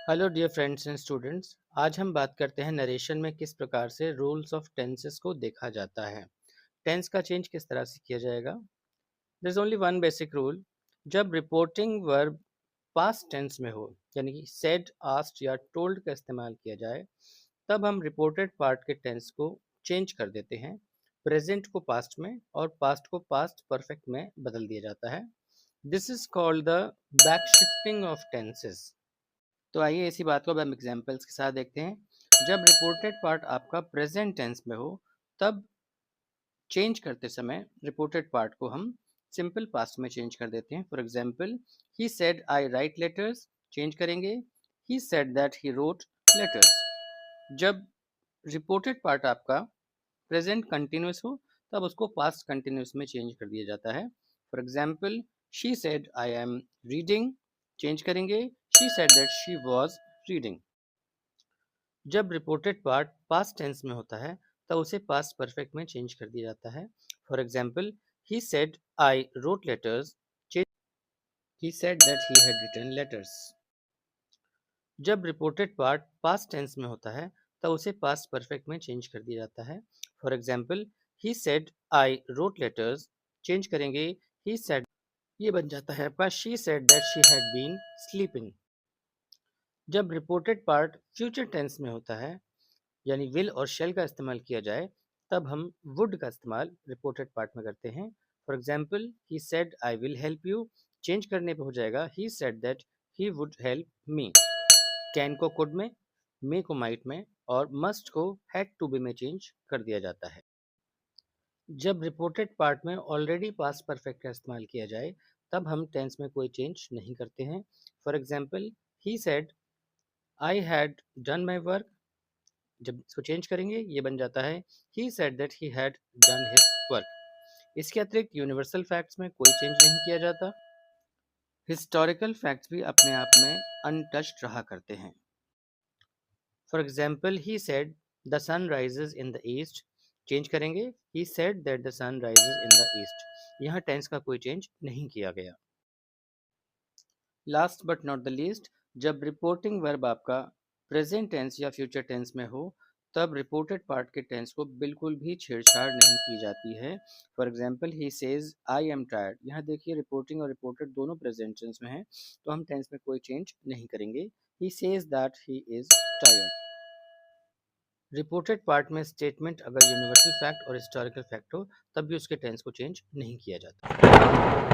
Hello dear friends and students. आज हम बात करते हैं नरेशन में किस प्रकार से रूल्स ऑफ टेंसेस को देखा जाता है। टेंस का चेंज किस तरह से किया जाएगा। There is only one basic rule. जब रिपोर्टिंग वर्ब पास्ट टेंस में हो, यानी कि सेड, आस्क्ड या टोल्ड का इस्तेमाल किया जाए, तब हम रिपोर्टेड पार्ट के टेंस को चेंज कर देते हैं। प्रेजेंट को पास्ट में और पास्ट को पास्ट परफेक्ट में बदल दिया जाता है। This is called the back shifting of tenses. तो आइए इसी बात को अब हम एग्जांपल्स के साथ देखते हैं। जब रिपोर्टेड पार्ट आपका प्रेजेंट टेंस में हो, तब चेंज करते समय रिपोर्टेड पार्ट को हम सिंपल पास्ट में चेंज कर देते हैं। For example, he said I write letters, change करेंगे he said that he wrote letters. जब रिपोर्टेड पार्ट आपका प्रेजेंट कंटिन्यूस हो, तब उसको पास्ट कंटिन्यूस में चेंज कर दिया जाता है। For example, she said I am reading, change करेंगे she said that she was reading. जब रिपोर्टेड पार्ट पास्ट टेंस में होता है, तब उसे पास्ट परफेक्ट में चेंज कर दिया जाता है। For example, he said I wrote letters, he said that he had written letters. जब रिपोर्टेड पार्ट पास्ट टेंस में होता है, तब उसे पास्ट परफेक्ट में चेंज कर दिया जाता है। For example, he said I wrote letters, change करेंगे ही सेड, ये बन जाता है आपका she said that she had been sleeping. जब रिपोर्टेड पार्ट फ्यूचर टेंस में होता है, यानी विल और शेल का इस्तेमाल किया जाए, तब हम वुड का इस्तेमाल रिपोर्टेड पार्ट में करते हैं। For example, he said I will help you, change करने पे हो जाएगा ही said that he would help me. Can को कुड में, मे को माइट में और मस्ट को हैड टू बी में चेंज कर दिया जाता है। जब रिपोर्टेड पार्ट में ऑलरेडी पास्ट परफेक्ट का इस्तेमाल किया जाए, तब हम टेंस में कोई चेंज नहीं करते हैं। For example, he said I had done my work, जब इसको चेंज करेंगे ये बन जाता है ही said that he had done his work. इसके अतिरिक्त यूनिवर्सल फैक्ट्स में कोई चेंज नहीं किया जाता। हिस्टोरिकल फैक्ट्स भी अपने आप में अनटच्ड रहा करते हैं। For example, he said the sun rises in the east, change करेंगे he said that the sun rises in the east. यहाँ टेंस का कोई चेंज नहीं किया गया। Last but not the least, जब रिपोर्टिंग वर्ब आपका प्रेजेंट टेंस या फ्यूचर टेंस में हो, तब रिपोर्टेड पार्ट के टेंस को बिल्कुल भी छेड़छाड़ नहीं की जाती है। For example, he says I am tired, यहाँ देखिए रिपोर्टिंग और रिपोर्टेड दोनों प्रेजेंट टेंस में हैं, तो हम टेंस में कोई चेंज नहीं करेंगे। He says that he is tired. Reported part में स्टेटमेंट अगर यूनिवर्सल फैक्ट और हिस्टोरिकल फैक्ट हो, तब भी उसके टेंस को चेंज नहीं किया जाता।